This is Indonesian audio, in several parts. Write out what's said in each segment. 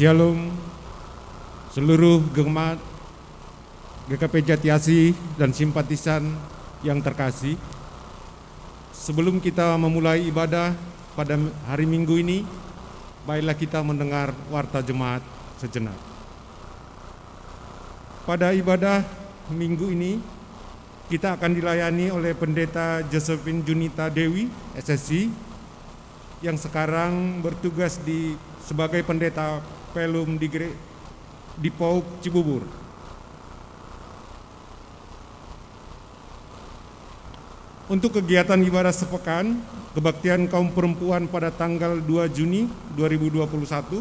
Shalom seluruh jemaat GKP Jatiasi dan simpatisan yang terkasih. Sebelum kita memulai ibadah pada hari Minggu ini, baiklah kita mendengar warta jemaat sejenak. Pada ibadah Minggu ini, kita akan dilayani oleh Pendeta Josephine Junita Dewi, SSC, yang sekarang bertugas sebagai pendeta Pelum di Pauk Cibubur. Untuk kegiatan ibadah sepekan, kebaktian kaum perempuan pada tanggal 2 Juni 2021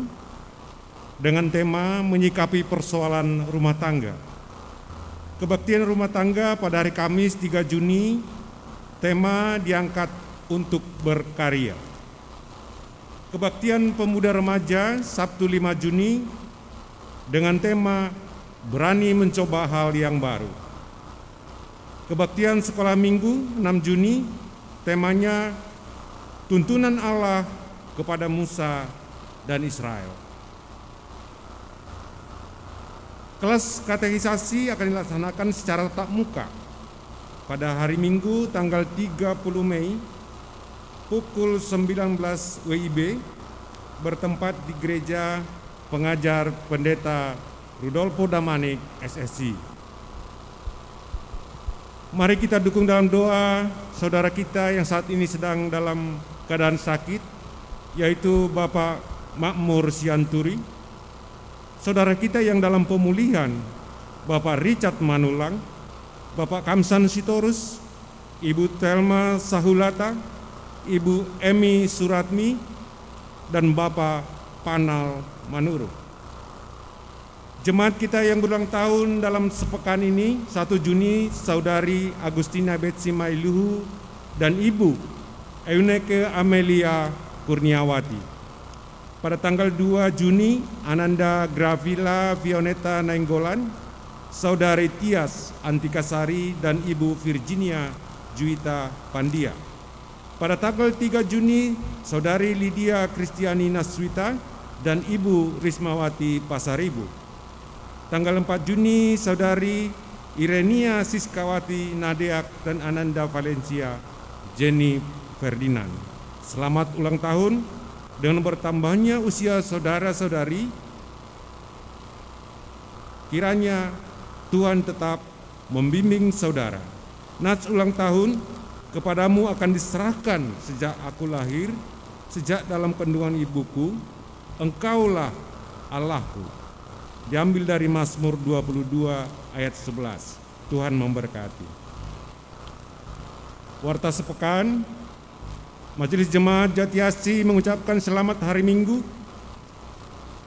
dengan tema menyikapi persoalan rumah tangga. Kebaktian rumah tangga pada hari Kamis 3 Juni, tema diangkat untuk berkarya. Kebaktian pemuda remaja Sabtu 5 Juni dengan tema berani mencoba hal yang baru. Kebaktian sekolah minggu 6 Juni temanya tuntunan Allah kepada Musa dan Israel. Kelas katekisasi akan dilaksanakan secara tatap muka pada hari Minggu tanggal 30 Mei pukul 19 WIB bertempat di Gereja Pengajar Pendeta Rudolfo Damanik, SSC. Mari kita dukung dalam doa saudara kita yang saat ini sedang dalam keadaan sakit, yaitu Bapak Makmur Sianturi, saudara kita yang dalam pemulihan, Bapak Richard Manulang, Bapak Kamsan Sitorus, Ibu Telma Sahulata, Ibu Emi Suratmi, dan Bapak Panal Manuru. Jemaat kita yang berulang tahun dalam sepekan ini, 1 Juni, Saudari Agustina Betsi Mailuhu dan Ibu Euneke Amelia Kurniawati. Pada tanggal 2 Juni, Ananda Gravila Vioneta Nainggolan, Saudari Tias Antikasari dan Ibu Virginia Juwita Pandia. Pada tanggal 3 Juni, Saudari Lydia Kristiani Naswita dan Ibu Rismawati Pasaribu. Tanggal 4 Juni, Saudari Irenia Siskawati Nadeak dan Ananda Valencia Jenny Ferdinand. Selamat ulang tahun dengan bertambahnya usia saudara-saudari. Kiranya Tuhan tetap membimbing saudara. Nats ulang tahun kepadamu akan diserahkan sejak aku lahir, sejak dalam kandungan ibuku, engkaulah Allahku. Diambil dari Mazmur 22 ayat 11. Tuhan memberkati. Warta sepekan, Majelis Jemaat Jatiasi mengucapkan selamat hari Minggu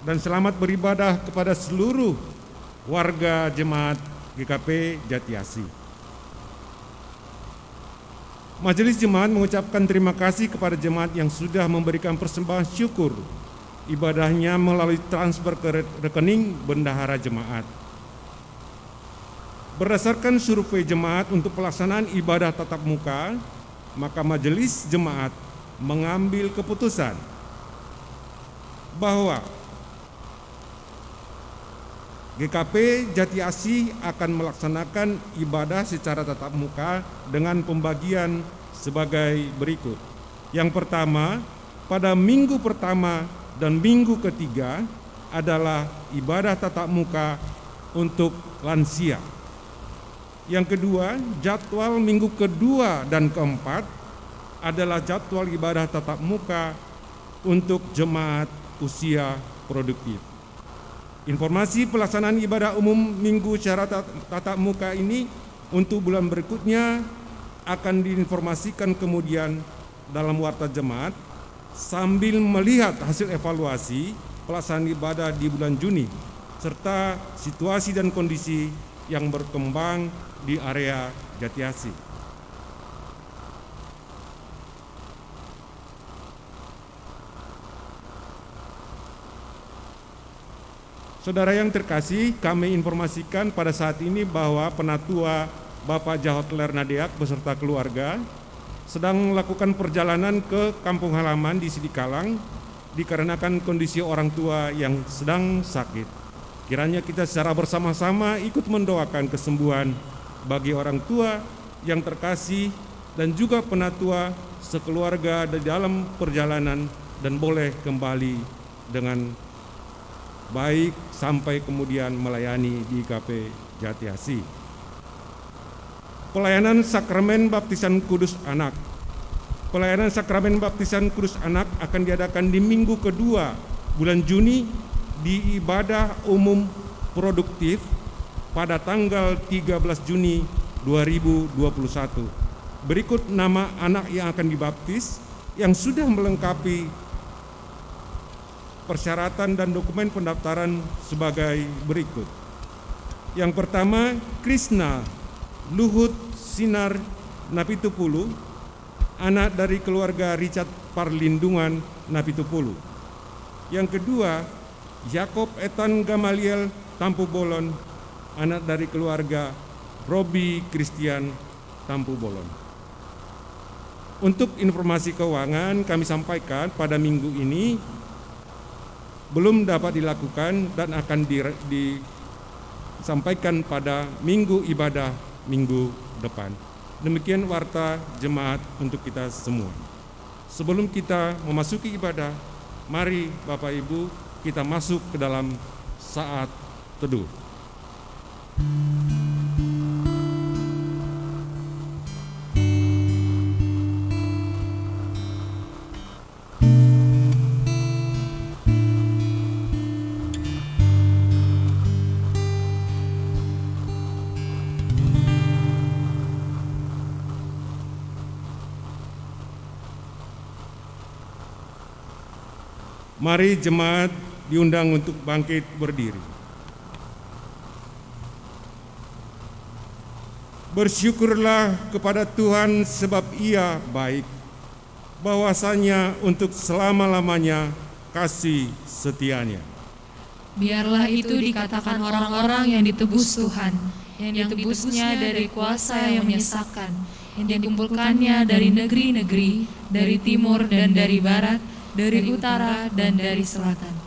dan selamat beribadah kepada seluruh warga jemaat GKP Jatiasi. Majelis Jemaat mengucapkan terima kasih kepada jemaat yang sudah memberikan persembahan syukur ibadahnya melalui transfer ke rekening bendahara jemaat. Berdasarkan survei jemaat untuk pelaksanaan ibadah tatap muka, maka Majelis Jemaat mengambil keputusan bahwa GKP Jatiasi akan melaksanakan ibadah secara tatap muka dengan pembagian sebagai berikut. Yang pertama, pada minggu pertama dan minggu ketiga adalah ibadah tatap muka untuk lansia. Yang kedua, jadwal minggu kedua dan keempat adalah jadwal ibadah tatap muka untuk jemaat usia produktif. Informasi pelaksanaan ibadah umum minggu secara tatap muka ini untuk bulan berikutnya akan diinformasikan kemudian dalam warta jemaat sambil melihat hasil evaluasi pelaksanaan ibadah di bulan Juni serta situasi dan kondisi yang berkembang di area Jatiasi. Saudara yang terkasih, kami informasikan pada saat ini bahwa Penatua Bapak Jahotler Nadeak beserta keluarga sedang melakukan perjalanan ke kampung halaman di Sidikalang dikarenakan kondisi orang tua yang sedang sakit. Kiranya kita secara bersama-sama ikut mendoakan kesembuhan bagi orang tua yang terkasih dan juga penatua sekeluarga di dalam perjalanan dan boleh kembali dengan baik sampai kemudian melayani di IKP Jati Asih. Pelayanan Sakramen Baptisan Kudus Anak. Pelayanan Sakramen Baptisan Kudus Anak akan diadakan di minggu kedua bulan Juni di ibadah umum produktif pada tanggal 13 Juni 2021. Berikut nama anak yang akan dibaptis yang sudah melengkapi persyaratan dan dokumen pendaftaran sebagai berikut. Yang pertama, Krishna Luhut Sinar Napitupulu, anak dari keluarga Richard Parlindungan Napitupulu. Yang kedua, Yakob Ethan Gamaliel Tampu Bolon, anak dari keluarga Robi Christian Tampu Bolon. Untuk informasi keuangan kami sampaikan pada minggu ini belum dapat dilakukan dan akan disampaikan pada minggu ibadah minggu depan. Demikian warta jemaat untuk kita semua. Sebelum kita memasuki ibadah, mari Bapak Ibu kita masuk ke dalam saat teduh. Mari jemaat diundang untuk bangkit berdiri. Bersyukurlah kepada Tuhan sebab Ia baik, bahwasanya untuk selama-lamanya kasih setianya. Biarlah itu dikatakan orang-orang yang ditebus Tuhan, yang ditebusnya dari kuasa yang menyesakan, yang dikumpulkannya dari negeri-negeri, dari timur dan dari barat, dari utara dan dari selatan.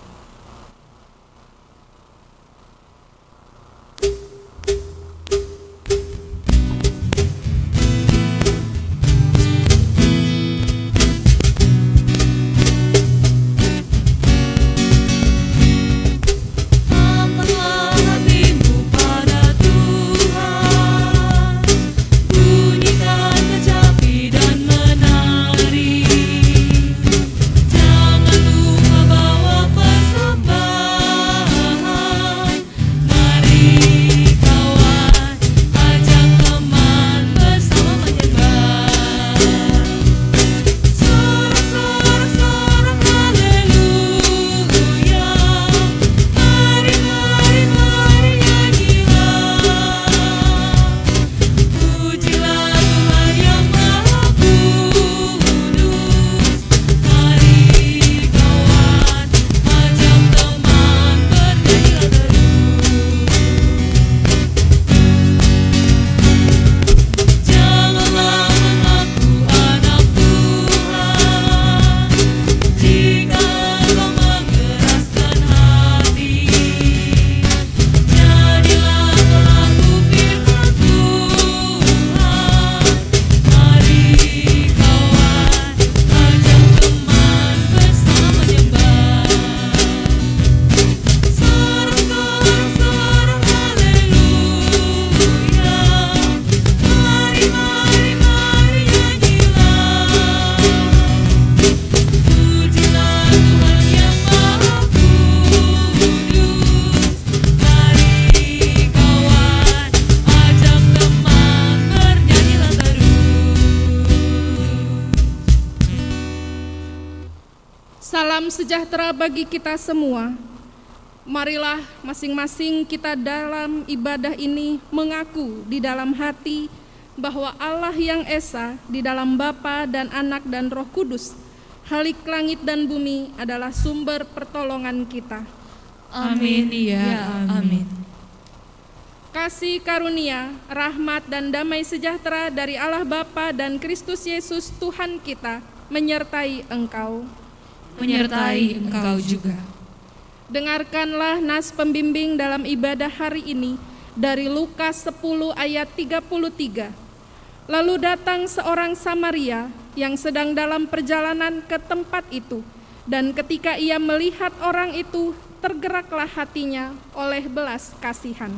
Salam sejahtera bagi kita semua. Marilah masing-masing kita dalam ibadah ini mengaku di dalam hati bahwa Allah yang Esa di dalam Bapa dan Anak dan Roh Kudus, Halik langit dan bumi adalah sumber pertolongan kita. Amin, ya amin. Kasih karunia, rahmat dan damai sejahtera dari Allah Bapa dan Kristus Yesus Tuhan kita menyertai engkau. menyertai engkau juga. Dengarkanlah nas pembimbing dalam ibadah hari ini dari Lukas 10 ayat 33. Lalu datang seorang Samaria yang sedang dalam perjalanan ke tempat itu, dan ketika ia melihat orang itu, tergeraklah hatinya oleh belas kasihan.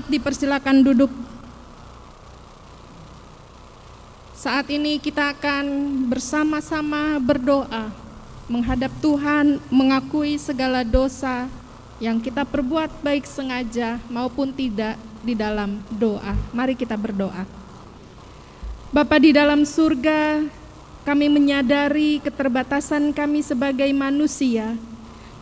Dipersilakan duduk. Saat ini kita akan bersama-sama berdoa, menghadap Tuhan, mengakui segala dosa yang kita perbuat baik sengaja maupun tidak di dalam doa. Mari kita berdoa. Bapa di dalam surga, kami menyadari keterbatasan kami sebagai manusia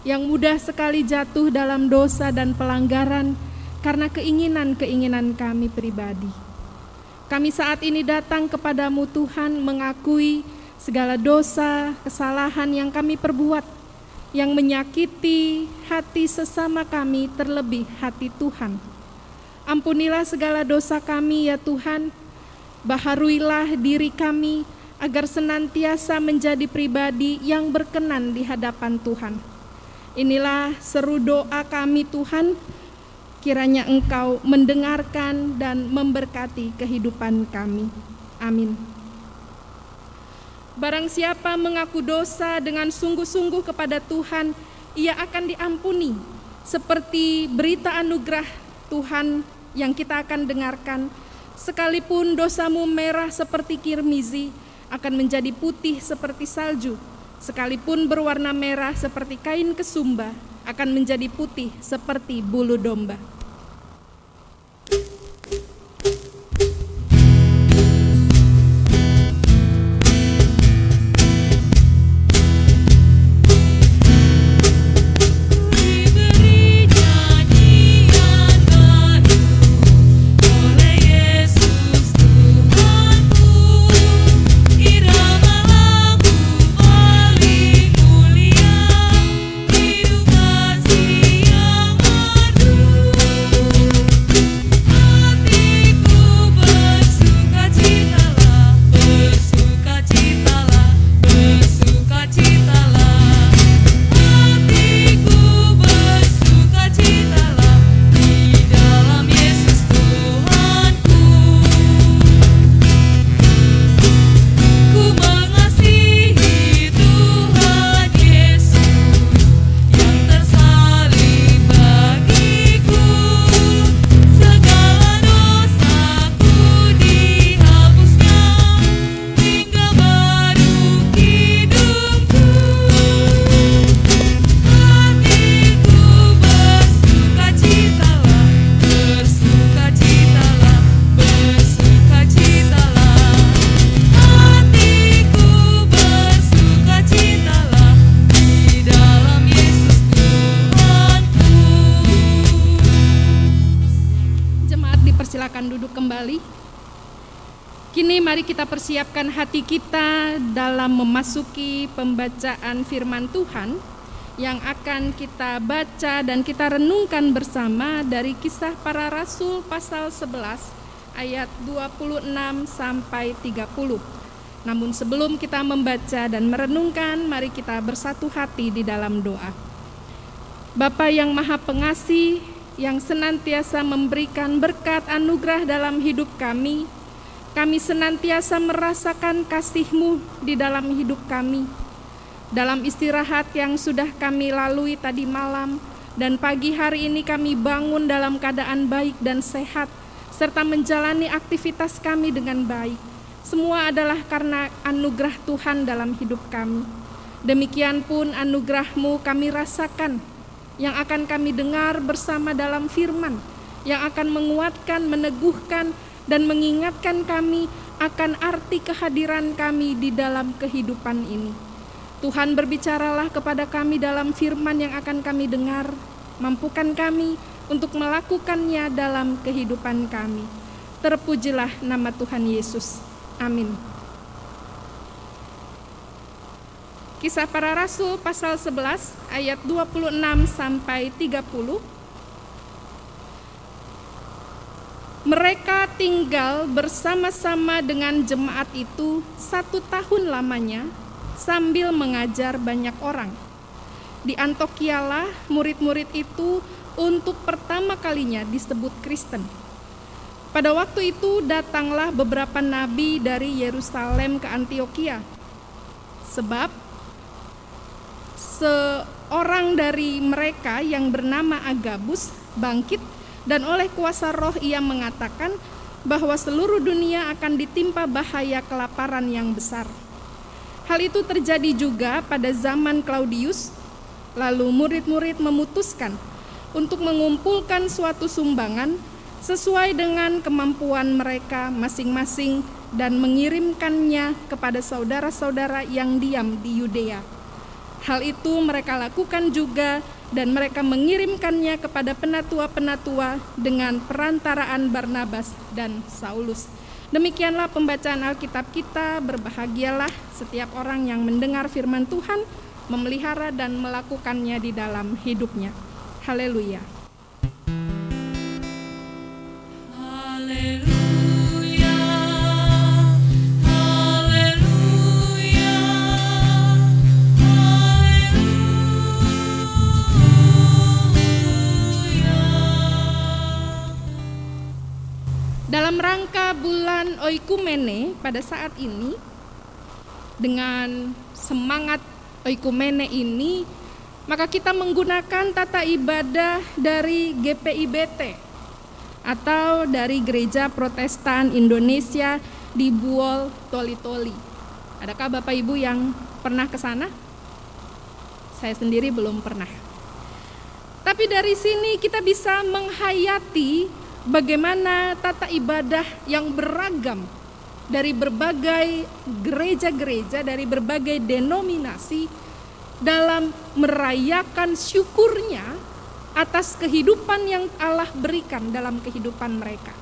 yang mudah sekali jatuh dalam dosa dan pelanggaran karena keinginan-keinginan kami pribadi. Kami saat ini datang kepadamu Tuhan, mengakui segala dosa, kesalahan yang kami perbuat, yang menyakiti hati sesama kami, terlebih hati Tuhan. Ampunilah segala dosa kami ya Tuhan, baharuilah diri kami agar senantiasa menjadi pribadi yang berkenan di hadapan Tuhan. Inilah seru doa kami Tuhan, kiranya Engkau mendengarkan dan memberkati kehidupan kami. Amin. Barang siapa mengaku dosa dengan sungguh-sungguh kepada Tuhan, ia akan diampuni. Seperti berita anugerah Tuhan yang kita akan dengarkan, sekalipun dosamu merah seperti kirmizi, akan menjadi putih seperti salju. Sekalipun berwarna merah seperti kain kesumba, akan menjadi putih seperti bulu domba. Hidup kasih yang merdu. Silakan duduk kembali. Kini mari kita persiapkan hati kita dalam memasuki pembacaan firman Tuhan yang akan kita baca dan kita renungkan bersama dari Kisah Para Rasul pasal 11 ayat 26 sampai 30. Namun sebelum kita membaca dan merenungkan, mari kita bersatu hati di dalam doa. Bapa yang Maha Pengasih, yang senantiasa memberikan berkat anugerah dalam hidup kami senantiasa merasakan kasih-Mu di dalam hidup kami. Dalam istirahat yang sudah kami lalui tadi malam dan pagi hari ini kami bangun dalam keadaan baik dan sehat, serta menjalani aktivitas kami dengan baik. Semua adalah karena anugerah Tuhan dalam hidup kami. Demikian pun anugerah-Mu kami rasakan, yang akan kami dengar bersama dalam firman, yang akan menguatkan, meneguhkan, dan mengingatkan kami akan arti kehadiran kami di dalam kehidupan ini. Tuhan, berbicaralah kepada kami dalam firman yang akan kami dengar, mampukan kami untuk melakukannya dalam kehidupan kami. Terpujilah nama Tuhan Yesus. Amin. Kisah Para Rasul pasal 11 ayat 26 sampai 30. Mereka tinggal bersama-sama dengan jemaat itu 1 tahun lamanya sambil mengajar banyak orang. Di Antiochialah murid-murid itu untuk pertama kalinya disebut Kristen. Pada waktu itu datanglah beberapa nabi dari Yerusalem ke Antiokhia. Sebab seorang dari mereka yang bernama Agabus bangkit dan oleh kuasa roh ia mengatakan bahwa seluruh dunia akan ditimpa bahaya kelaparan yang besar. Hal itu terjadi juga pada zaman Claudius. Lalu murid-murid memutuskan untuk mengumpulkan suatu sumbangan sesuai dengan kemampuan mereka masing-masing dan mengirimkannya kepada saudara-saudara yang diam di Yudea. Hal itu mereka lakukan juga dan mereka mengirimkannya kepada penatua-penatua dengan perantaraan Barnabas dan Saulus. Demikianlah pembacaan Alkitab kita. Berbahagialah setiap orang yang mendengar firman Tuhan, memelihara dan melakukannya di dalam hidupnya. Haleluya. Dalam rangka bulan Oikumene pada saat ini, dengan semangat Oikumene ini, maka kita menggunakan tata ibadah dari GPIBT atau dari Gereja Protestan Indonesia di Buol Toli-Toli. Adakah Bapak Ibu yang pernah ke sana? Saya sendiri belum pernah. Tapi dari sini kita bisa menghayati bagaimana tata ibadah yang beragam dari berbagai gereja-gereja, dari berbagai denominasi dalam merayakan syukurnya atas kehidupan yang Allah berikan dalam kehidupan mereka.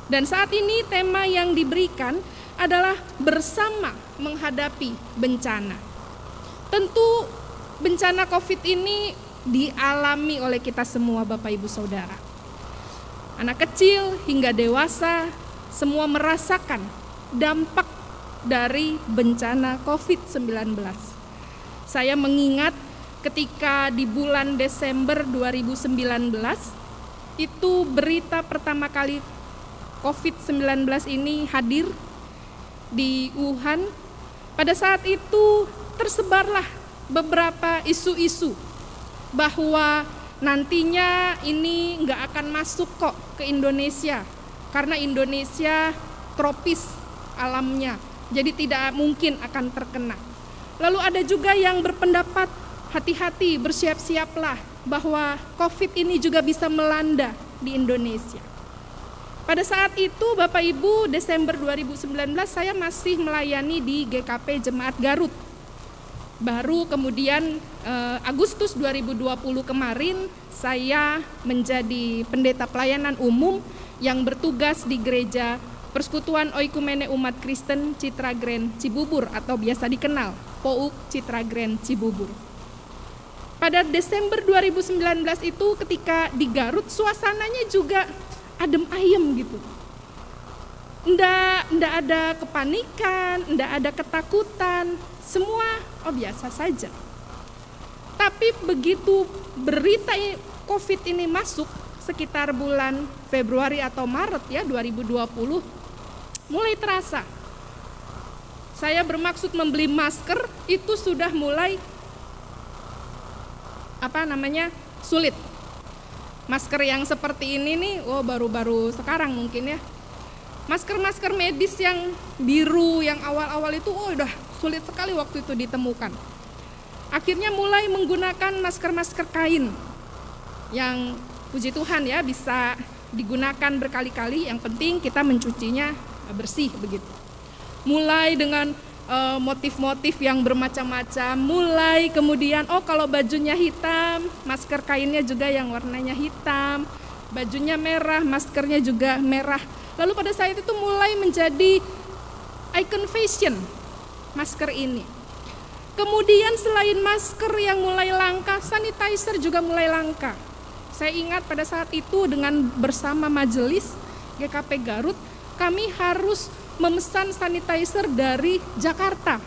Dan saat ini tema yang diberikan adalah bersama menghadapi bencana. Tentu bencana COVID ini dialami oleh kita semua, Bapak Ibu Saudara. Anak kecil hingga dewasa semua merasakan dampak dari bencana COVID-19. Saya mengingat ketika di bulan Desember 2019 itu berita pertama kali COVID-19 ini hadir di Wuhan. Pada saat itu tersebarlah beberapa isu-isu bahwa nantinya ini nggak akan masuk kok ke Indonesia karena Indonesia tropis alamnya, jadi tidak mungkin akan terkena. Lalu ada juga yang berpendapat hati-hati, bersiap-siaplah bahwa COVID ini juga bisa melanda di Indonesia. Pada saat itu Bapak Ibu, Desember 2019 saya masih melayani di GKP Jemaat Garut. Baru kemudian Agustus 2020 kemarin saya menjadi pendeta pelayanan umum yang bertugas di gereja Persekutuan Oikumene Umat Kristen Citra Grand Cibubur atau biasa dikenal POUK Citra Grand Cibubur. Pada Desember 2019 itu ketika di Garut suasananya juga adem ayem gitu. Nggak ada kepanikan, nggak ada ketakutan, semua biasa saja. Tapi begitu berita COVID ini masuk sekitar bulan Februari atau Maret ya 2020, mulai terasa. Saya bermaksud membeli masker itu sudah mulai sulit. Masker yang seperti ini nih, baru-baru sekarang mungkin ya. Masker-masker medis yang biru yang awal-awal itu udah sulit sekali waktu itu ditemukan. Akhirnya mulai menggunakan masker-masker kain yang puji Tuhan ya bisa digunakan berkali-kali, yang penting kita mencucinya bersih begitu. Mulai dengan motif-motif yang bermacam-macam, mulai kemudian kalau bajunya hitam, masker kainnya juga yang warnanya hitam, bajunya merah, maskernya juga merah. Lalu pada saat itu mulai menjadi icon fashion masker ini. Kemudian selain masker yang mulai langka, sanitizer juga mulai langka. Saya ingat pada saat itu dengan bersama majelis GKP Garut, kami harus memesan sanitizer dari Jakarta.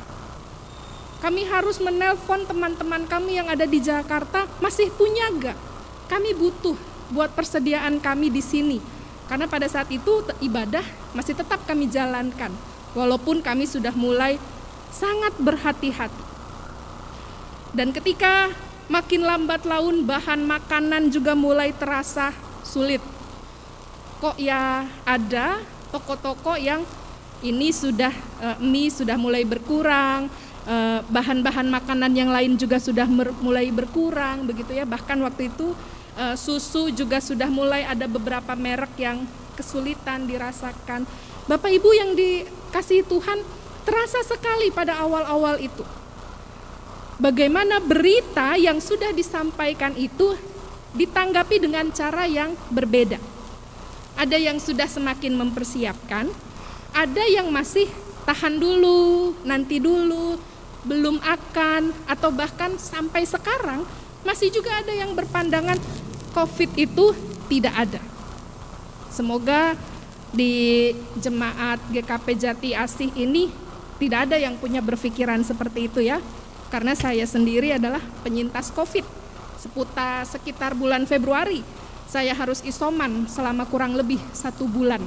Kami harus menelpon teman-teman kami yang ada di Jakarta, masih punya gak? Kami butuh buat persediaan kami di sini. Karena pada saat itu ibadah masih tetap kami jalankan, walaupun kami sudah mulai sangat berhati-hati. Dan ketika makin lambat laun bahan makanan juga mulai terasa sulit. Kok ya ada toko-toko yang ini sudah mie sudah mulai berkurang, bahan-bahan makanan yang lain juga sudah mulai berkurang begitu ya. Bahkan waktu itu susu juga sudah mulai ada beberapa merek yang kesulitan dirasakan. Bapak Ibu yang dikasihi Tuhan, terasa sekali pada awal-awal itu. Bagaimana berita yang sudah disampaikan itu ditanggapi dengan cara yang berbeda. Ada yang sudah semakin mempersiapkan, ada yang masih tahan dulu, nanti dulu, belum akan, atau bahkan sampai sekarang masih juga ada yang berpandangan COVID itu tidak ada. Semoga di jemaat GKP Jati Asih ini tidak ada yang punya berpikiran seperti itu ya. Karena saya sendiri adalah penyintas COVID. Sekitar bulan Februari saya harus isoman selama kurang lebih 1 bulan.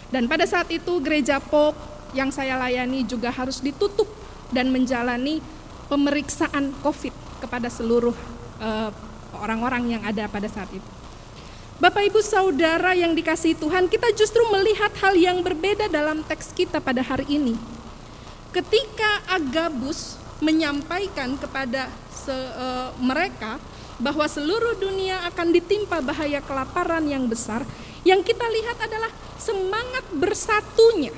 Dan pada saat itu gereja POUK yang saya layani juga harus ditutup dan menjalani pemeriksaan COVID kepada seluruh orang-orang yang ada pada saat itu. Bapak Ibu Saudara yang dikasihi Tuhan, kita justru melihat hal yang berbeda dalam teks kita pada hari ini. Ketika Agabus menyampaikan kepada mereka bahwa seluruh dunia akan ditimpa bahaya kelaparan yang besar, yang kita lihat adalah semangat bersatunya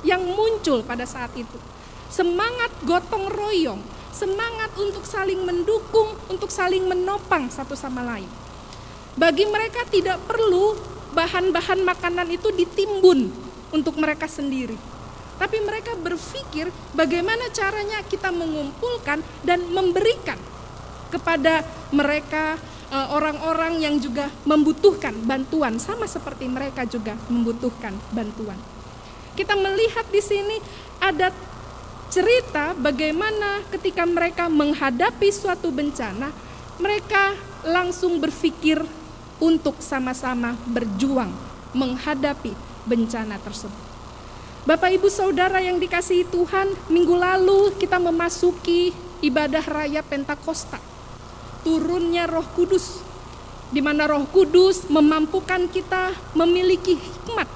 yang muncul pada saat itu. Semangat gotong royong, semangat untuk saling mendukung, untuk saling menopang satu sama lain. Bagi mereka tidak perlu bahan-bahan makanan itu ditimbun untuk mereka sendiri. Tapi mereka berpikir bagaimana caranya kita mengumpulkan dan memberikan kepada mereka orang-orang yang juga membutuhkan bantuan, sama seperti mereka juga membutuhkan bantuan. Kita melihat di sini ada cerita bagaimana ketika mereka menghadapi suatu bencana, mereka langsung berpikir untuk sama-sama berjuang menghadapi bencana tersebut. Bapak Ibu Saudara yang dikasihi Tuhan, minggu lalu kita memasuki ibadah raya Pentakosta. Turunnya Roh Kudus, di mana Roh Kudus memampukan kita memiliki hikmat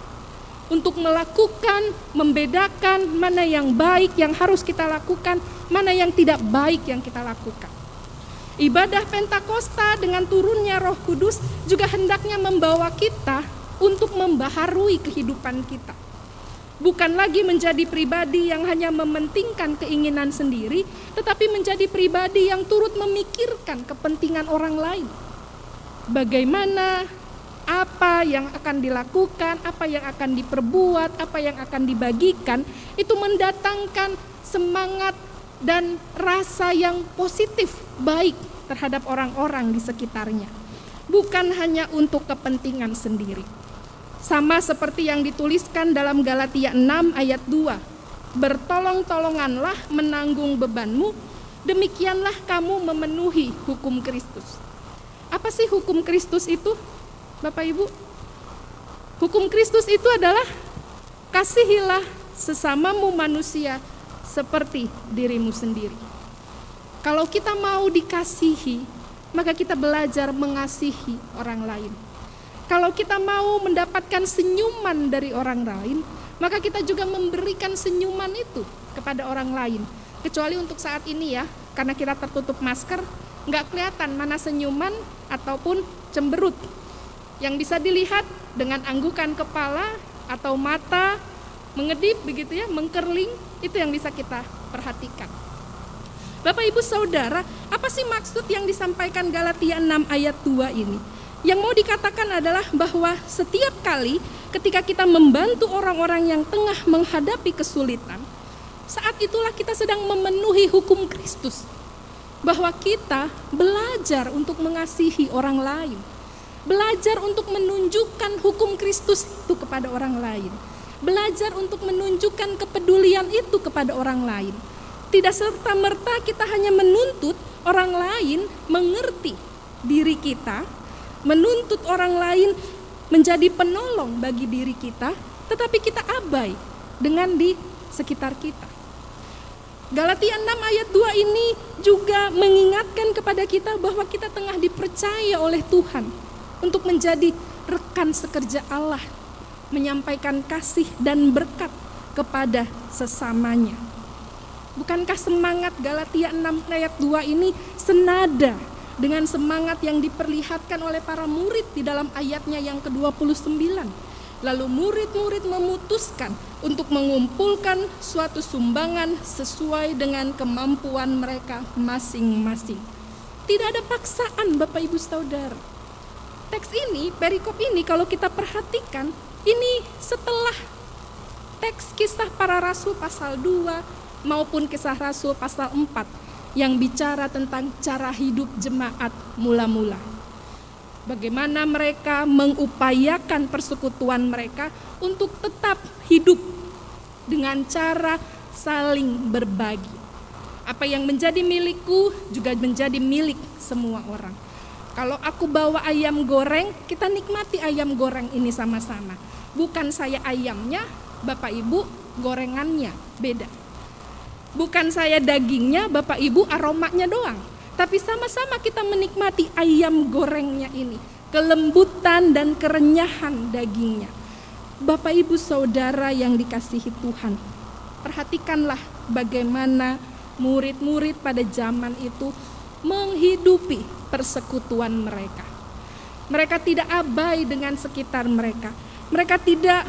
untuk melakukan, membedakan mana yang baik yang harus kita lakukan, mana yang tidak baik yang kita lakukan. Ibadah Pentakosta dengan turunnya Roh Kudus juga hendaknya membawa kita untuk membaharui kehidupan kita. Bukan lagi menjadi pribadi yang hanya mementingkan keinginan sendiri, tetapi menjadi pribadi yang turut memikirkan kepentingan orang lain. Bagaimana apa yang akan dilakukan, apa yang akan diperbuat, apa yang akan dibagikan, itu mendatangkan semangat dan rasa yang positif, baik terhadap orang-orang di sekitarnya. Bukan hanya untuk kepentingan sendiri. Sama seperti yang dituliskan dalam Galatia 6 ayat 2. Bertolong-tolonganlah menanggung bebanmu, demikianlah kamu memenuhi hukum Kristus. Apa sih hukum Kristus itu, Bapak Ibu? Hukum Kristus itu adalah kasihilah sesamamu manusia seperti dirimu sendiri. Kalau kita mau dikasihi, maka kita belajar mengasihi orang lain. Kalau kita mau mendapatkan senyuman dari orang lain, maka kita juga memberikan senyuman itu kepada orang lain. Kecuali untuk saat ini ya, karena kita tertutup masker, nggak kelihatan mana senyuman ataupun cemberut. Yang bisa dilihat dengan anggukan kepala atau mata mengedip begitu ya, mengkerling, itu yang bisa kita perhatikan. Bapak Ibu Saudara, apa sih maksud yang disampaikan Galatia 6 ayat 2 ini? Yang mau dikatakan adalah bahwa setiap kali ketika kita membantu orang-orang yang tengah menghadapi kesulitan, saat itulah kita sedang memenuhi hukum Kristus. Bahwa kita belajar untuk mengasihi orang lain. Belajar untuk menunjukkan hukum Kristus itu kepada orang lain. Belajar untuk menunjukkan kepedulian itu kepada orang lain. Tidak serta-merta kita hanya menuntut orang lain mengerti diri kita, menuntut orang lain menjadi penolong bagi diri kita, tetapi kita abai dengan di sekitar kita. Galatia 6 ayat 2 ini juga mengingatkan kepada kita bahwa kita tengah dipercaya oleh Tuhan untuk menjadi rekan sekerja Allah, menyampaikan kasih dan berkat kepada sesamanya. Bukankah semangat Galatia 6 ayat 2 ini senada dengan semangat yang diperlihatkan oleh para murid di dalam ayatnya yang ke-29? Lalu murid-murid memutuskan untuk mengumpulkan suatu sumbangan sesuai dengan kemampuan mereka masing-masing. Tidak ada paksaan, Bapak Ibu Saudara. Teks ini, perikop ini kalau kita perhatikan, ini setelah teks Kisah Para Rasul pasal 2 maupun Kisah Rasul pasal 4 yang bicara tentang cara hidup jemaat mula-mula. Bagaimana mereka mengupayakan persekutuan mereka untuk tetap hidup dengan cara saling berbagi. Apa yang menjadi milikku juga menjadi milik semua orang. Kalau aku bawa ayam goreng, kita nikmati ayam goreng ini sama-sama. Bukan saya ayamnya, Bapak Ibu gorengannya beda. Bukan saya dagingnya, Bapak Ibu aromanya doang. Tapi sama-sama kita menikmati ayam gorengnya ini, kelembutan dan kerenyahan dagingnya. Bapak Ibu Saudara yang dikasihi Tuhan, perhatikanlah bagaimana murid-murid pada zaman itu menghidupi persekutuan mereka. Mereka tidak abai dengan sekitar mereka. Mereka tidak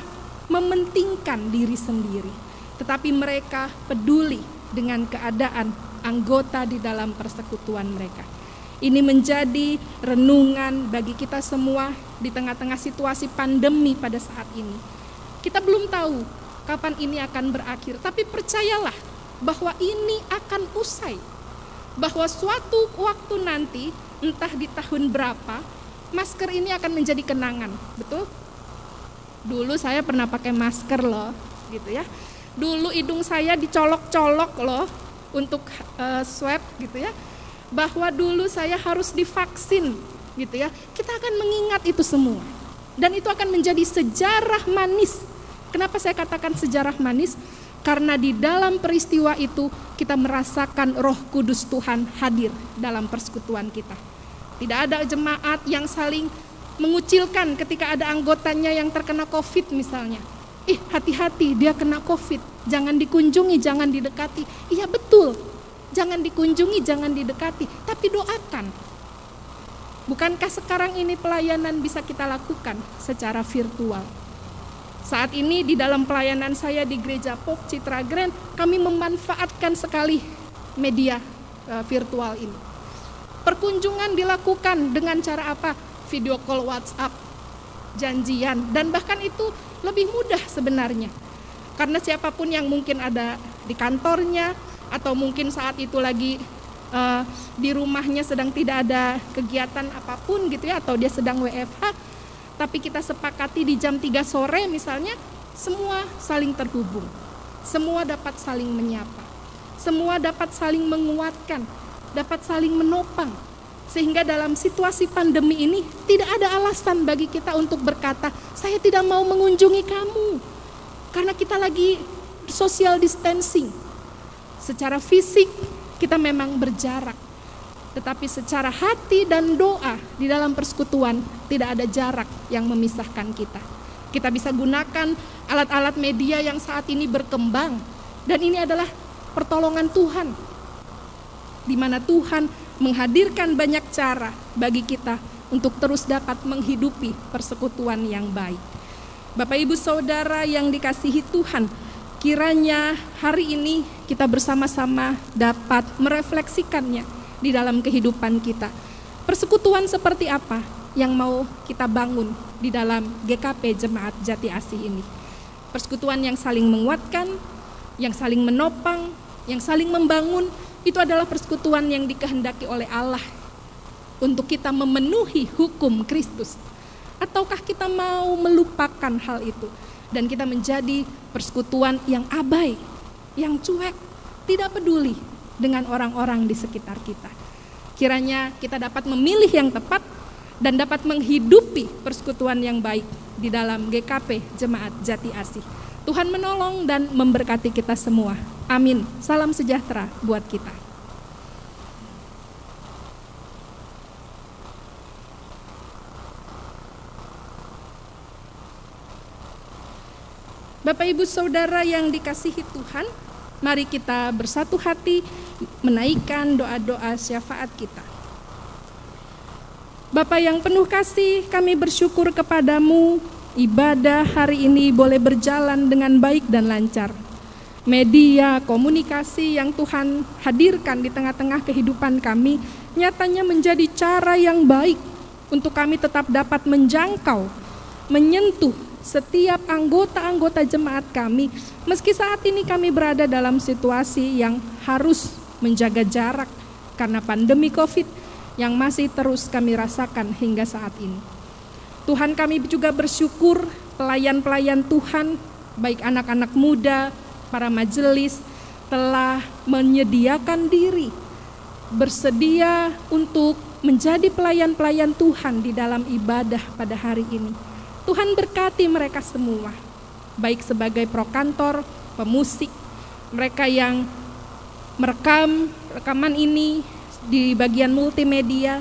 mementingkan diri sendiri, tetapi mereka peduli dengan keadaan anggota di dalam persekutuan mereka. Ini menjadi renungan bagi kita semua di tengah-tengah situasi pandemi pada saat ini. Kita belum tahu kapan ini akan berakhir, tapi percayalah bahwa ini akan usai. Bahwa suatu waktu nanti, entah di tahun berapa, masker ini akan menjadi kenangan, betul? Dulu saya pernah pakai masker loh, gitu ya. Dulu hidung saya dicolok-colok loh untuk swab gitu ya. Bahwa dulu saya harus divaksin gitu ya. Kita akan mengingat itu semua. Dan itu akan menjadi sejarah manis. Kenapa saya katakan sejarah manis? Karena di dalam peristiwa itu kita merasakan Roh Kudus Tuhan hadir dalam persekutuan kita. Tidak ada jemaat yang saling mengucilkan ketika ada anggotanya yang terkena COVID misalnya. Hati-hati dia kena COVID, jangan dikunjungi, jangan didekati. Iya betul, jangan dikunjungi, jangan didekati, tapi doakan. Bukankah sekarang ini pelayanan bisa kita lakukan secara virtual? Saat ini di dalam pelayanan saya di Gereja Pop Citra Grand, kami memanfaatkan sekali media virtual ini. Perkunjungan dilakukan dengan cara apa? Video call WhatsApp. janjian, dan bahkan itu lebih mudah sebenarnya. Karena siapapun yang mungkin ada di kantornya atau mungkin saat itu lagi di rumahnya sedang tidak ada kegiatan apapun gitu ya, atau dia sedang WFH, tapi kita sepakati di jam 3 sore misalnya, semua saling terhubung, semua dapat saling menyapa, semua dapat saling menguatkan, dapat saling menopang. Sehingga dalam situasi pandemi ini tidak ada alasan bagi kita untuk berkata, saya tidak mau mengunjungi kamu, karena kita lagi social distancing. Secara fisik kita memang berjarak, tetapi secara hati dan doa di dalam persekutuan tidak ada jarak yang memisahkan kita. Kita bisa gunakan alat-alat media yang saat ini berkembang, dan ini adalah pertolongan Tuhan, di mana Tuhan menghadirkan banyak cara bagi kita untuk terus dapat menghidupi persekutuan yang baik. Bapak Ibu Saudara yang dikasihi Tuhan, kiranya hari ini kita bersama-sama dapat merefleksikannya di dalam kehidupan kita. Persekutuan seperti apa yang mau kita bangun di dalam GKP Jemaat Jati Asih ini? Persekutuan yang saling menguatkan, yang saling menopang, yang saling membangun, itu adalah persekutuan yang dikehendaki oleh Allah untuk kita memenuhi hukum Kristus. Ataukah kita mau melupakan hal itu dan kita menjadi persekutuan yang abai, yang cuek, tidak peduli dengan orang-orang di sekitar kita? Kiranya kita dapat memilih yang tepat dan dapat menghidupi persekutuan yang baik di dalam GKP Jemaat Jati Asih. Tuhan menolong dan memberkati kita semua. Amin. Salam sejahtera buat kita. Bapak Ibu Saudara yang dikasihi Tuhan, mari kita bersatu hati menaikkan doa-doa syafaat kita. Bapa yang penuh kasih, kami bersyukur kepadamu, ibadah hari ini boleh berjalan dengan baik dan lancar. Media komunikasi yang Tuhan hadirkan di tengah-tengah kehidupan kami nyatanya menjadi cara yang baik untuk kami tetap dapat menjangkau, menyentuh setiap anggota-anggota jemaat kami, meski saat ini kami berada dalam situasi yang harus menjaga jarak karena pandemi COVID yang masih terus kami rasakan hingga saat ini. Tuhan, kami juga bersyukur pelayan-pelayan Tuhan, baik anak-anak muda, para majelis, telah menyediakan diri, bersedia untuk menjadi pelayan-pelayan Tuhan di dalam ibadah pada hari ini. Tuhan berkati mereka semua, baik sebagai prokantor, pemusik, mereka yang rekaman ini di bagian multimedia,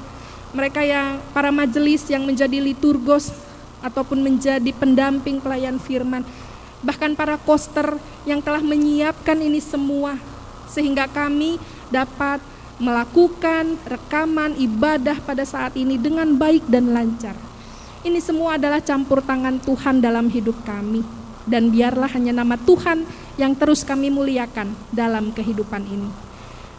mereka yang para majelis yang menjadi liturgos ataupun menjadi pendamping pelayan firman, bahkan para koster yang telah menyiapkan ini semua sehingga kami dapat melakukan rekaman ibadah pada saat ini dengan baik dan lancar. Ini semua adalah campur tangan Tuhan dalam hidup kami, dan biarlah hanya nama Tuhan yang terus kami muliakan dalam kehidupan ini.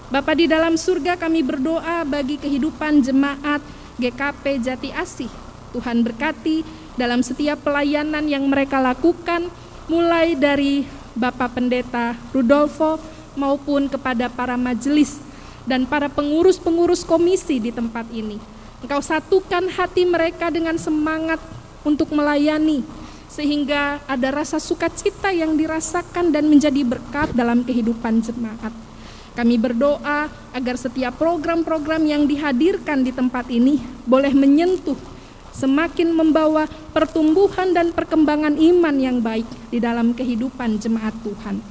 Bapa di dalam surga, kami berdoa bagi kehidupan jemaat GKP Jati Asih. Tuhan berkati dalam setiap pelayanan yang mereka lakukan, mulai dari Bapak Pendeta Rudolfo maupun kepada para majelis dan para pengurus-pengurus komisi di tempat ini. Engkau satukan hati mereka dengan semangat untuk melayani, sehingga ada rasa sukacita yang dirasakan dan menjadi berkat dalam kehidupan jemaat. Kami berdoa agar setiap program-program yang dihadirkan di tempat ini boleh menyentuh, semakin membawa pertumbuhan dan perkembangan iman yang baik di dalam kehidupan jemaat Tuhan.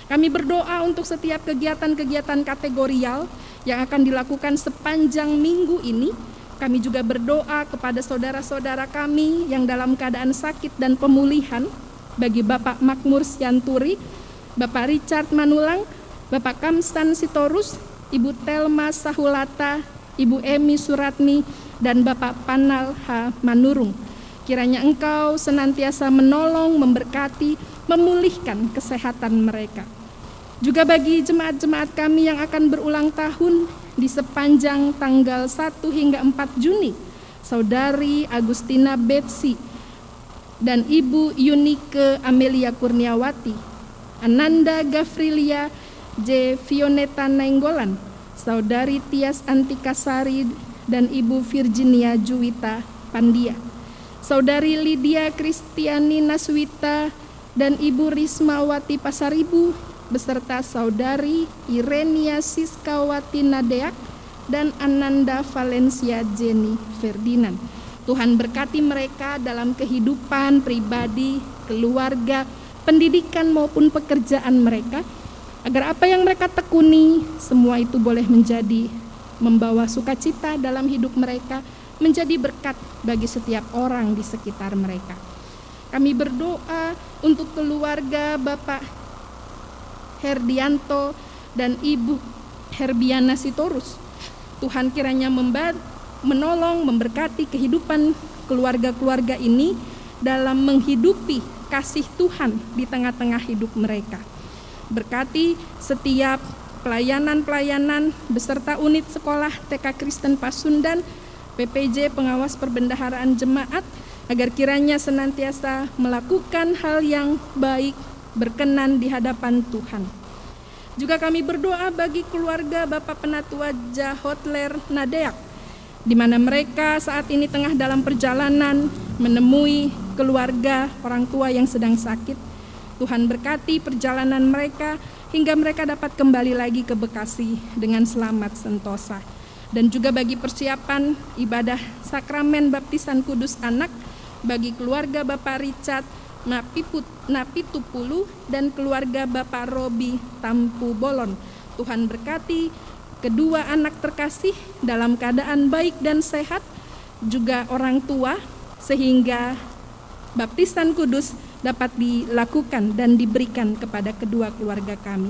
Kami berdoa untuk setiap kegiatan-kegiatan kategorial yang akan dilakukan sepanjang minggu ini. Kami juga berdoa kepada saudara-saudara kami yang dalam keadaan sakit dan pemulihan, bagi Bapak Makmur Sianturi, Bapak Richard Manulang, Bapak Kamstan Sitorus, Ibu Telma Sahulata, Ibu Emi Suratmi, dan Bapak Panal H. Manurung. Kiranya Engkau senantiasa menolong, memberkati, memulihkan kesehatan mereka. Juga bagi jemaat-jemaat kami yang akan berulang tahun di sepanjang tanggal 1 hingga 4 Juni, Saudari Agustina Betsy, dan Ibu Yunike Amelia Kurniawati, Ananda Gavrilia J. Fioneta Nainggolan, Saudari Tias Antikasari dan Ibu Virginia Juwita Pandia, Saudari Lydia Kristiani Naswita dan Ibu Rismawati Pasaribu, beserta Saudari Irenia Siskawati Nadeak dan Ananda Valencia Jenny Ferdinand. Tuhan berkati mereka dalam kehidupan pribadi, keluarga, pendidikan maupun pekerjaan mereka, agar apa yang mereka tekuni, semua itu boleh menjadi membawa sukacita dalam hidup mereka, menjadi berkat bagi setiap orang di sekitar mereka. Kami berdoa untuk keluarga Bapak Herdianto dan Ibu Herbiana Sitorus. Tuhan kiranya menolong, memberkati kehidupan keluarga-keluarga ini dalam menghidupi kasih Tuhan di tengah-tengah hidup mereka. Berkati setiap pelayanan-pelayanan beserta unit sekolah TK Kristen Pasundan, PPJ Pengawas Perbendaharaan Jemaat, agar kiranya senantiasa melakukan hal yang baik, berkenan di hadapan Tuhan. Juga kami berdoa bagi keluarga Bapak Penatua Jahotler Nadeak, di mana mereka saat ini tengah dalam perjalanan menemui keluarga orang tua yang sedang sakit. Tuhan berkati perjalanan mereka hingga mereka dapat kembali lagi ke Bekasi dengan selamat sentosa. Dan juga bagi persiapan ibadah sakramen baptisan kudus anak bagi keluarga Bapak Richard Napitupulu dan keluarga Bapak Robi Tampu Bolon. Tuhan berkati kedua anak terkasih dalam keadaan baik dan sehat, juga orang tua, sehingga baptisan kudus dapat dilakukan dan diberikan kepada kedua keluarga kami.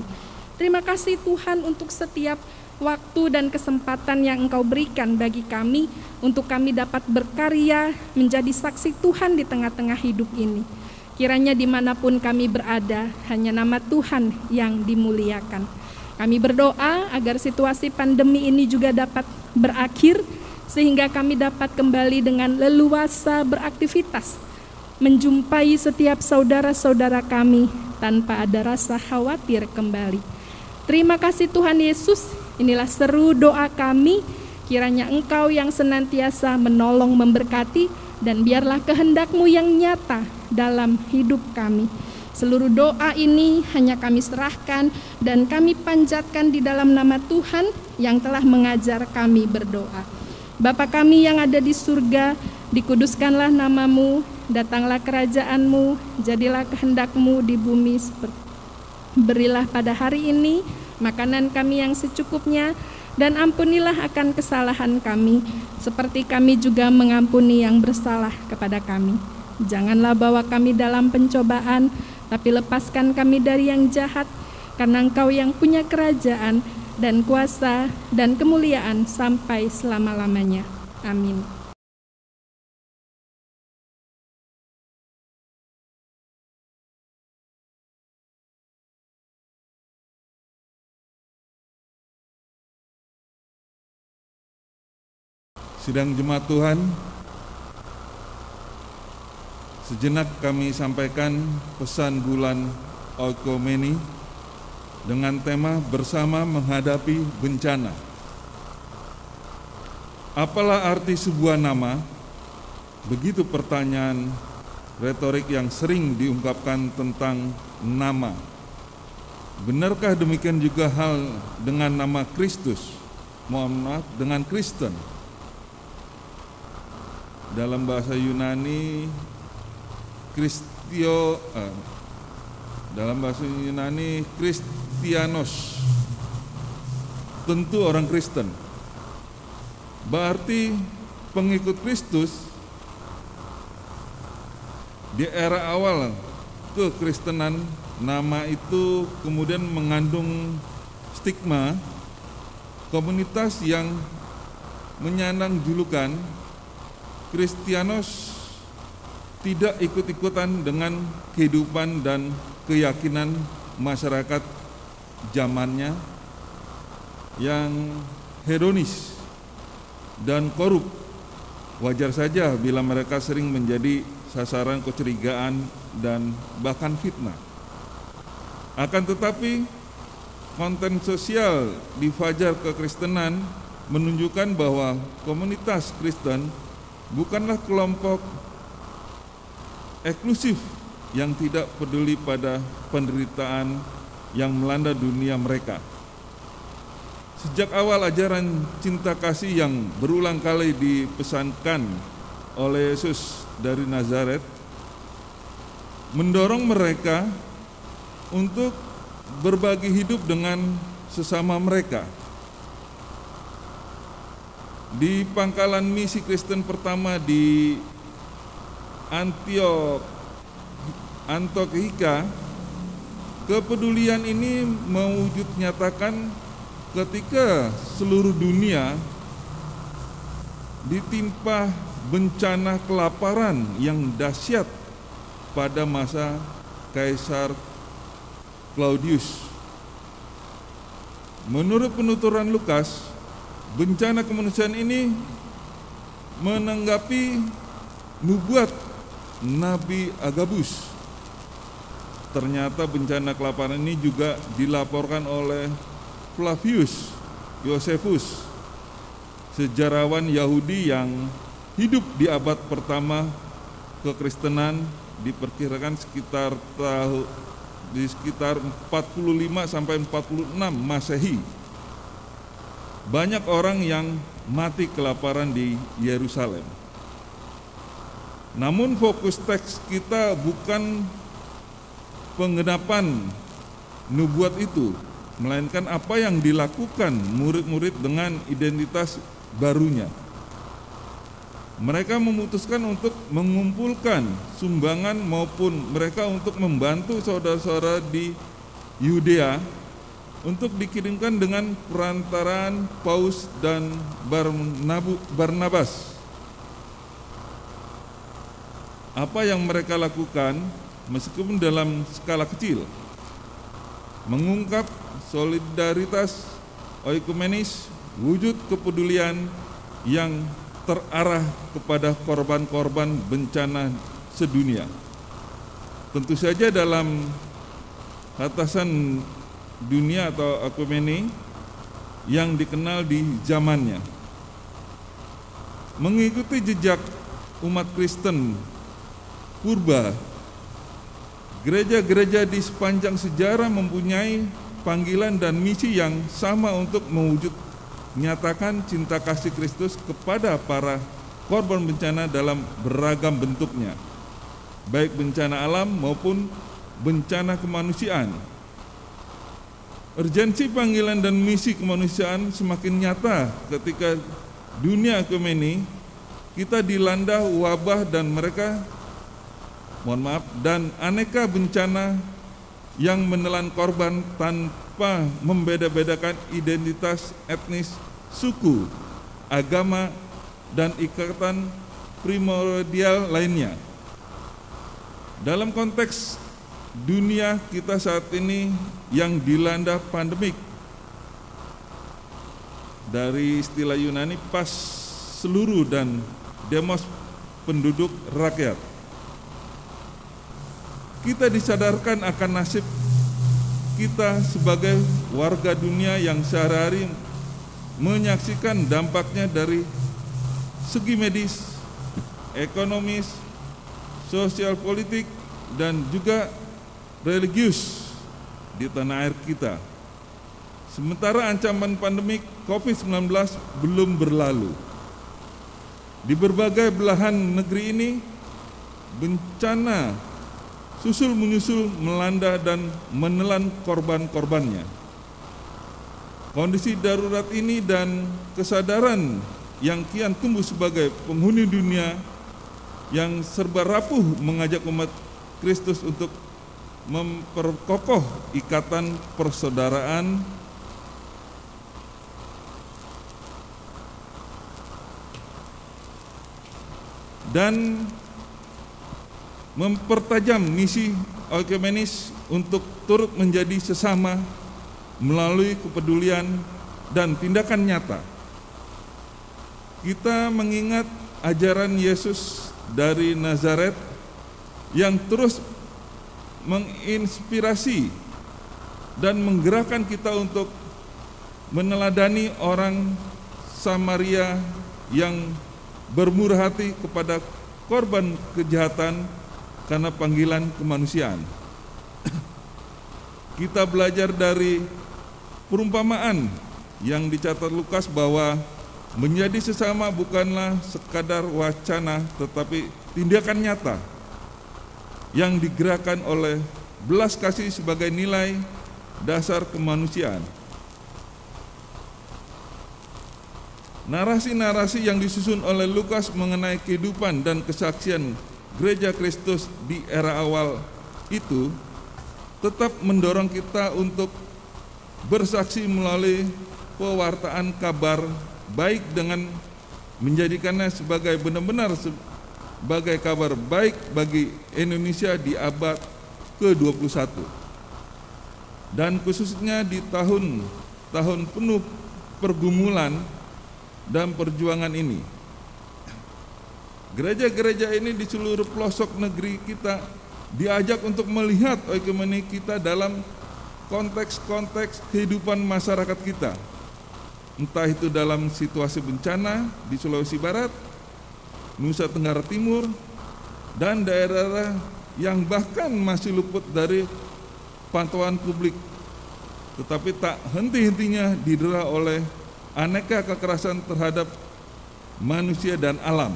Terima kasih Tuhan untuk setiap waktu dan kesempatan yang Engkau berikan bagi kami, untuk kami dapat berkarya menjadi saksi Tuhan di tengah-tengah hidup ini. Kiranya dimanapun kami berada, hanya nama Tuhan yang dimuliakan. Kami berdoa agar situasi pandemi ini juga dapat berakhir, sehingga kami dapat kembali dengan leluasa beraktivitas, menjumpai setiap saudara-saudara kami tanpa ada rasa khawatir kembali. Terima kasih Tuhan Yesus, inilah seru doa kami, kiranya Engkau yang senantiasa menolong memberkati, dan biarlah kehendak-Mu yang nyata dalam hidup kami. Seluruh doa ini hanya kami serahkan dan kami panjatkan di dalam nama Tuhan yang telah mengajar kami berdoa. Bapa kami yang ada di surga, dikuduskanlah nama-Mu, datanglah kerajaan-Mu, jadilah kehendak-Mu di bumi. Berilah pada hari ini makanan kami yang secukupnya, dan ampunilah akan kesalahan kami, seperti kami juga mengampuni yang bersalah kepada kami. Janganlah bawa kami dalam pencobaan, tapi lepaskan kami dari yang jahat, karena Engkau yang punya kerajaan dan kuasa dan kemuliaan sampai selama-lamanya. Amin. Sidang Jemaat Tuhan, sejenak kami sampaikan pesan bulan Oikomeni dengan tema bersama menghadapi bencana. Apalah arti sebuah nama? Begitu pertanyaan retorik yang sering diungkapkan tentang nama. Benarkah demikian juga hal dengan nama Kristus? Mohon maaf, dengan Kristen. Dalam bahasa Yunani, Kristianos, tentu orang Kristen. Berarti pengikut Kristus di era awal kekristenan, nama itu kemudian mengandung stigma komunitas yang menyandang julukan Kristianos tidak ikut-ikutan dengan kehidupan dan keyakinan masyarakat zamannya yang hedonis dan korup, Wajar saja bila mereka sering menjadi sasaran kecurigaan dan bahkan fitnah. Akan tetapi, konten sosial di Fajar Kekristenan menunjukkan bahwa komunitas Kristen bukanlah kelompok eksklusif yang tidak peduli pada penderitaan yang melanda dunia mereka. Sejak awal ajaran cinta kasih yang berulang kali dipesankan oleh Yesus dari Nazaret mendorong mereka untuk berbagi hidup dengan sesama mereka. Di pangkalan misi Kristen pertama di Antiokhia, kepedulian ini mewujud nyatakan ketika seluruh dunia ditimpa bencana kelaparan yang dahsyat pada masa Kaisar Claudius. Menurut penuturan Lukas, bencana kemanusiaan ini menanggapi nubuat Nabi Agabus. Ternyata bencana kelaparan ini juga dilaporkan oleh Flavius Josephus, sejarawan Yahudi yang hidup di abad pertama kekristenan, diperkirakan sekitar 45 sampai 46 Masehi. Banyak orang yang mati kelaparan di Yerusalem. Namun fokus teks kita bukan penggenapan nubuat itu, melainkan apa yang dilakukan murid-murid dengan identitas barunya. Mereka memutuskan untuk mengumpulkan sumbangan maupun mereka untuk membantu saudara-saudara di Yudea untuk dikirimkan dengan perantaraan Paulus dan Barnabas. Apa yang mereka lakukan, meskipun dalam skala kecil, mengungkap solidaritas oikumenis, wujud kepedulian yang terarah kepada korban-korban bencana sedunia. Tentu saja dalam batasan dunia atau oikumene yang dikenal di zamannya. Mengikuti jejak umat Kristen purba, gereja-gereja di sepanjang sejarah mempunyai panggilan dan misi yang sama untuk mewujud nyatakan cinta kasih Kristus kepada para korban bencana dalam beragam bentuknya, baik bencana alam maupun bencana kemanusiaan. Urgensi panggilan dan misi kemanusiaan semakin nyata ketika dunia oikumene kita dilanda wabah dan aneka bencana yang menelan korban tanpa membeda-bedakan identitas etnis, suku, agama, dan ikatan primordial lainnya. Dalam konteks dunia kita saat ini yang dilanda pandemik, dari istilah Yunani pas seluruh dan demos penduduk rakyat, kita disadarkan akan nasib kita sebagai warga dunia yang sehari-hari menyaksikan dampaknya dari segi medis, ekonomis, sosial politik, dan juga religius di tanah air kita. Sementara ancaman pandemik COVID-19 belum berlalu. Di berbagai belahan negeri ini, bencana susul menyusul melanda dan menelan korban-korbannya. Kondisi darurat ini dan kesadaran yang kian tumbuh sebagai penghuni dunia yang serba rapuh mengajak umat Kristus untuk memperkokoh ikatan persaudaraan dan mempertajam misi oikumenis untuk turut menjadi sesama melalui kepedulian dan tindakan nyata. Kita mengingat ajaran Yesus dari Nazaret yang terus menginspirasi dan menggerakkan kita untuk meneladani orang Samaria yang bermurah hati kepada korban kejahatan karena panggilan kemanusiaan. Kita belajar dari perumpamaan yang dicatat Lukas bahwa menjadi sesama bukanlah sekadar wacana tetapi tindakan nyata yang digerakkan oleh belas kasih sebagai nilai dasar kemanusiaan. Narasi-narasi yang disusun oleh Lukas mengenai kehidupan dan kesaksian Gereja Kristus di era awal itu tetap mendorong kita untuk bersaksi melalui pewartaan kabar baik dengan menjadikannya sebagai benar-benar sebagai kabar baik bagi Indonesia di abad ke-21 dan khususnya di tahun-tahun penuh pergumulan dan perjuangan ini. Gereja-gereja ini di seluruh pelosok negeri kita diajak untuk melihat oikumene kita dalam konteks-konteks kehidupan masyarakat kita. Entah itu dalam situasi bencana di Sulawesi Barat, Nusa Tenggara Timur, dan daerah yang bahkan masih luput dari pantauan publik, tetapi tak henti-hentinya didera oleh aneka kekerasan terhadap manusia dan alam.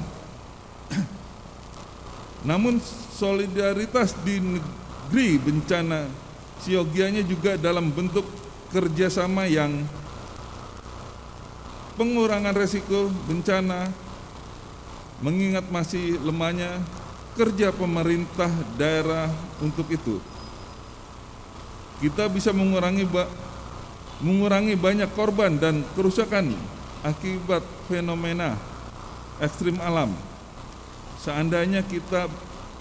Namun solidaritas di negeri bencana siogianya juga dalam bentuk kerjasama yang pengurangan resiko bencana, mengingat masih lemahnya kerja pemerintah daerah untuk itu. Kita bisa mengurangi banyak korban dan kerusakan akibat fenomena ekstrim alam seandainya kita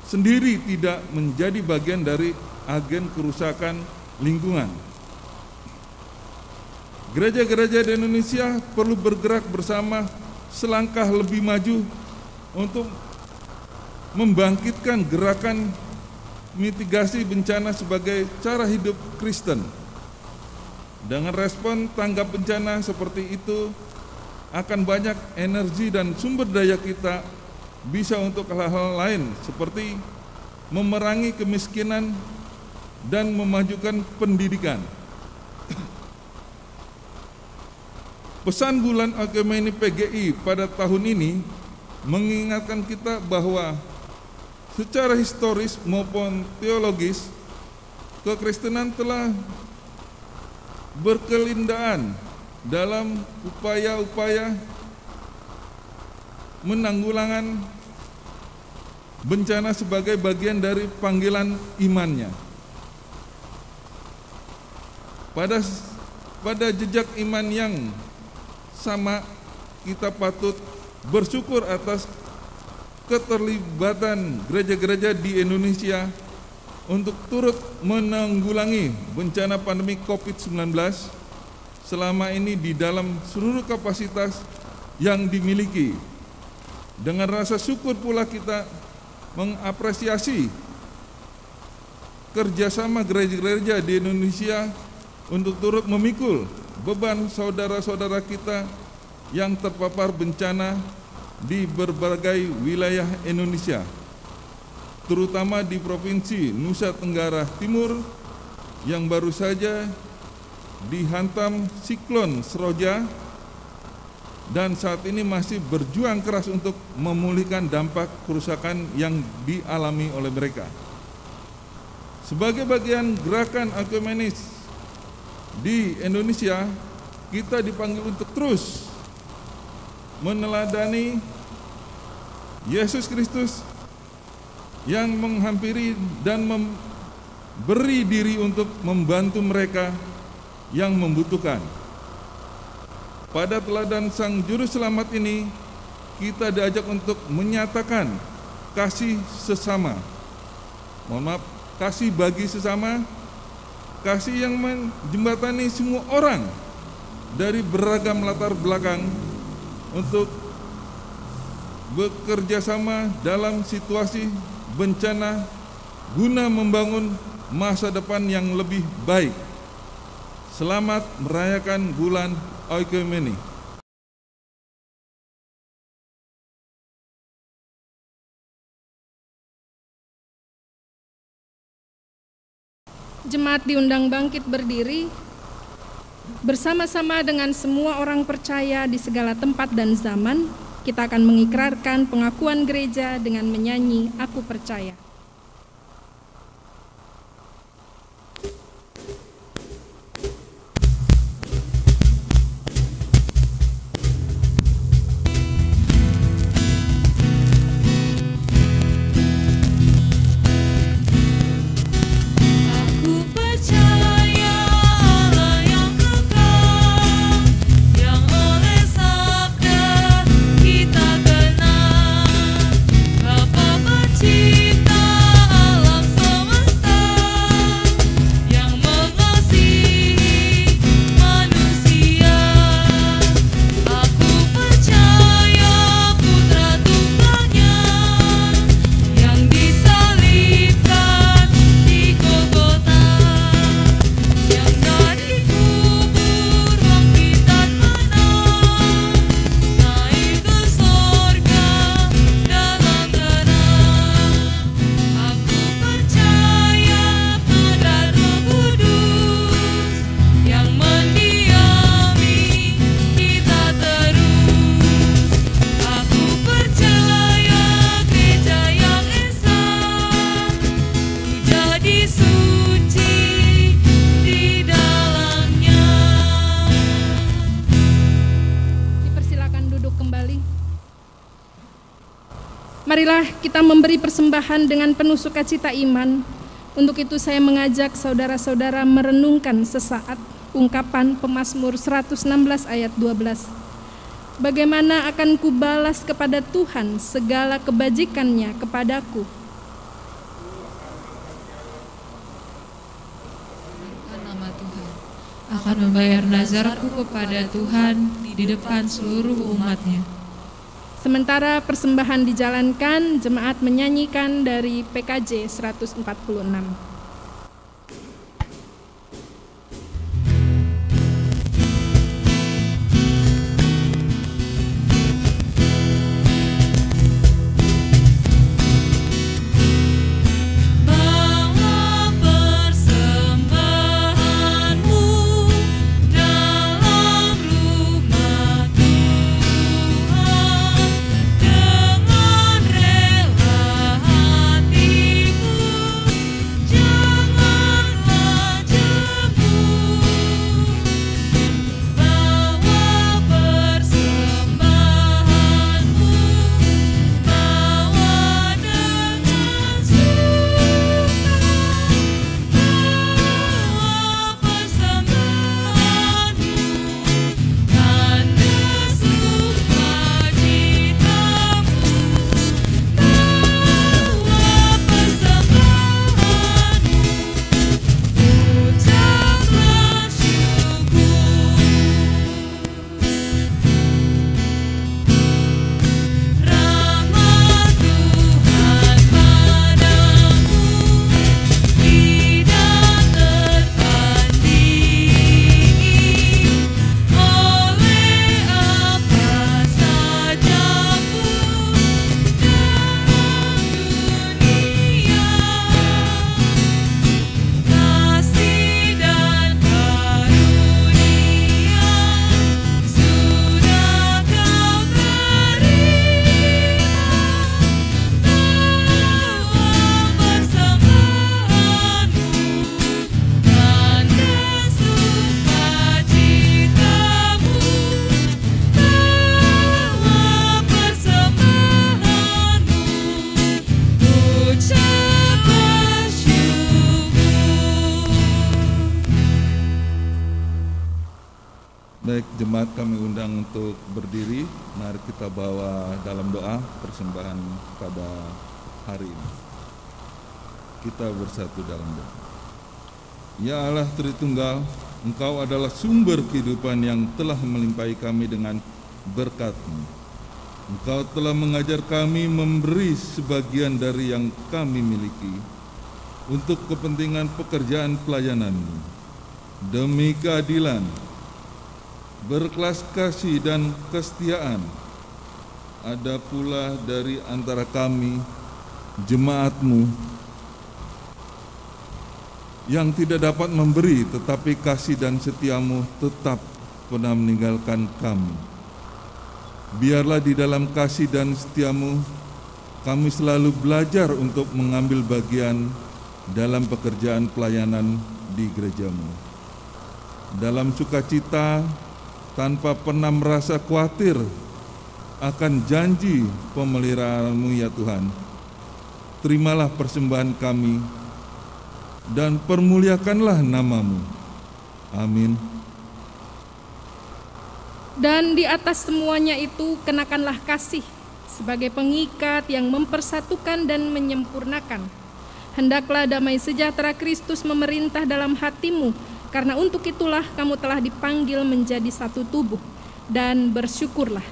sendiri tidak menjadi bagian dari agen kerusakan lingkungan. Gereja-gereja di Indonesia perlu bergerak bersama selangkah lebih maju untuk membangkitkan gerakan mitigasi bencana sebagai cara hidup Kristen. Dengan respon tanggap bencana seperti itu, akan banyak energi dan sumber daya kita bisa untuk hal-hal lain seperti memerangi kemiskinan dan memajukan pendidikan. Pesan bulan Oikumene PGI pada tahun ini mengingatkan kita bahwa secara historis maupun teologis kekristenan telah berkelindaan dalam upaya-upaya menanggulangan bencana sebagai bagian dari panggilan imannya. Pada jejak iman yang sama, kita patut bersyukur atas keterlibatan gereja-gereja di Indonesia untuk turut menanggulangi bencana pandemi COVID-19 selama ini di dalam seluruh kapasitas yang dimiliki. Dengan rasa syukur pula kita mengapresiasi kerjasama gereja-gereja di Indonesia untuk turut memikul beban saudara-saudara kita yang terpapar bencana di berbagai wilayah Indonesia, terutama di Provinsi Nusa Tenggara Timur yang baru saja dihantam siklon Seroja dan saat ini masih berjuang keras untuk memulihkan dampak kerusakan yang dialami oleh mereka. Sebagai bagian gerakan ekumenis di Indonesia, kita dipanggil untuk terus meneladani Yesus Kristus yang menghampiri dan memberi diri untuk membantu mereka yang membutuhkan. Pada teladan Sang Juru Selamat ini, kita diajak untuk menyatakan kasih sesama. Kasih bagi sesama, kasih yang menjembatani semua orang dari beragam latar belakang untuk bekerja sama dalam situasi bencana guna membangun masa depan yang lebih baik. Selamat merayakan bulan Oikumene. Jemaat diundang bangkit berdiri bersama-sama dengan semua orang percaya di segala tempat dan zaman. Kita akan mengikrarkan pengakuan gereja dengan menyanyi Aku Percaya. Marilah kita memberi persembahan dengan penuh sukacita iman. Untuk itu saya mengajak saudara-saudara merenungkan sesaat ungkapan Pemazmur 116 ayat 12. Bagaimana akan kubalas kepada Tuhan segala kebajikannya kepadaku? Nama Tuhan akan membayar nazarku kepada Tuhan di depan seluruh umatnya. Sementara persembahan dijalankan, jemaat menyanyikan dari PKJ 146. Baik, jemaat kami undang untuk berdiri. Mari kita bawa dalam doa persembahan pada hari ini. Kita bersatu dalam doa. Ya Allah Tritunggal, Engkau adalah sumber kehidupan yang telah melimpahi kami dengan berkat-Mu. Engkau telah mengajar kami memberi sebagian dari yang kami miliki untuk kepentingan pekerjaan pelayanan-Mu. Demi keadilan, berkelas kasih dan kesetiaan, ada pula dari antara kami, jemaat-Mu, yang tidak dapat memberi, tetapi kasih dan setia-Mu tetap pernah meninggalkan kami. Biarlah di dalam kasih dan setia-Mu, kami selalu belajar untuk mengambil bagian dalam pekerjaan pelayanan di gereja-Mu. Dalam sukacita, tanpa pernah merasa khawatir akan janji pemeliharaanmu ya Tuhan. Terimalah persembahan kami dan permuliakanlah nama-Mu. Amin. Dan di atas semuanya itu kenakanlah kasih sebagai pengikat yang mempersatukan dan menyempurnakan. Hendaklah damai sejahtera Kristus memerintah dalam hatimu, karena untuk itulah kamu telah dipanggil menjadi satu tubuh, dan bersyukurlah.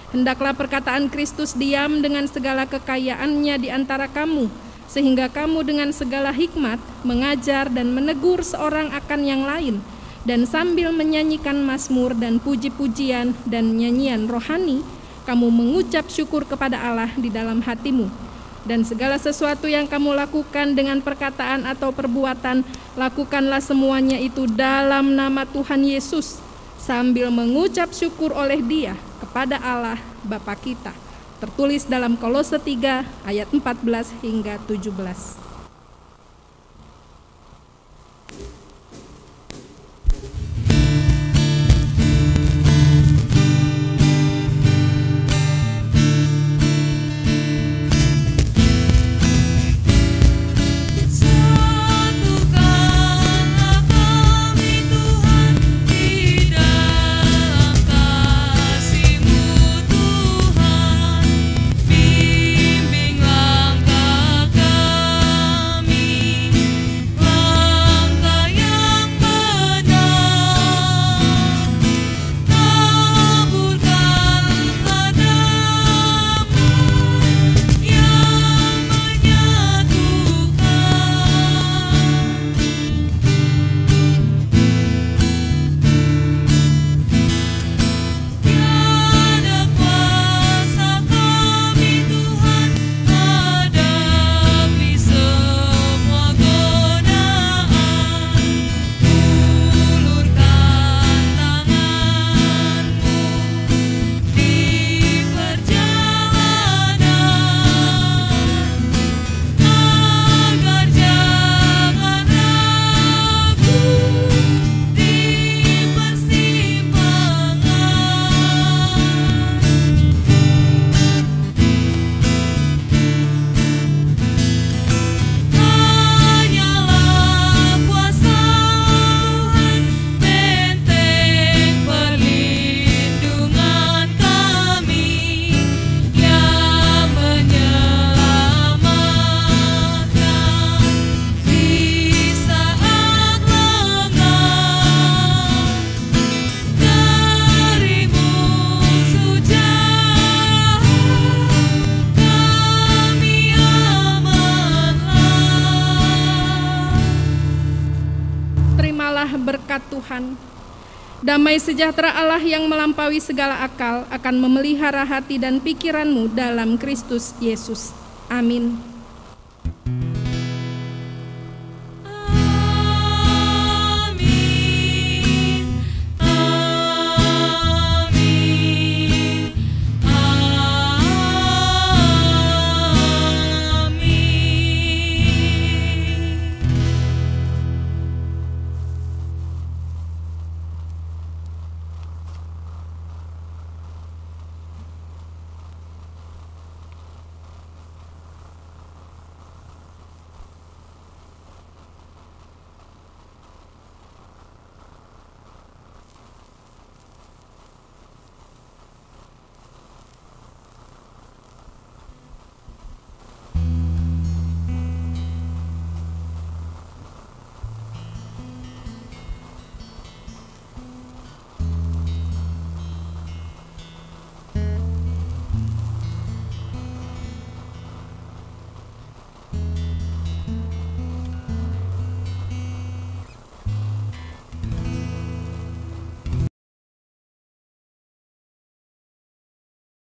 Hendaklah perkataan Kristus diam dengan segala kekayaannya di antara kamu, sehingga kamu dengan segala hikmat mengajar dan menegur seorang akan yang lain, dan sambil menyanyikan mazmur dan puji-pujian dan nyanyian rohani, kamu mengucap syukur kepada Allah di dalam hatimu. Dan segala sesuatu yang kamu lakukan dengan perkataan atau perbuatan, lakukanlah semuanya itu dalam nama Tuhan Yesus, sambil mengucap syukur oleh Dia kepada Allah Bapa kita. Tertulis dalam Kolose 3 ayat 14 hingga 17. Berkat Tuhan, damai sejahtera Allah yang melampaui segala akal akan memelihara hati dan pikiranmu dalam Kristus Yesus. Amin.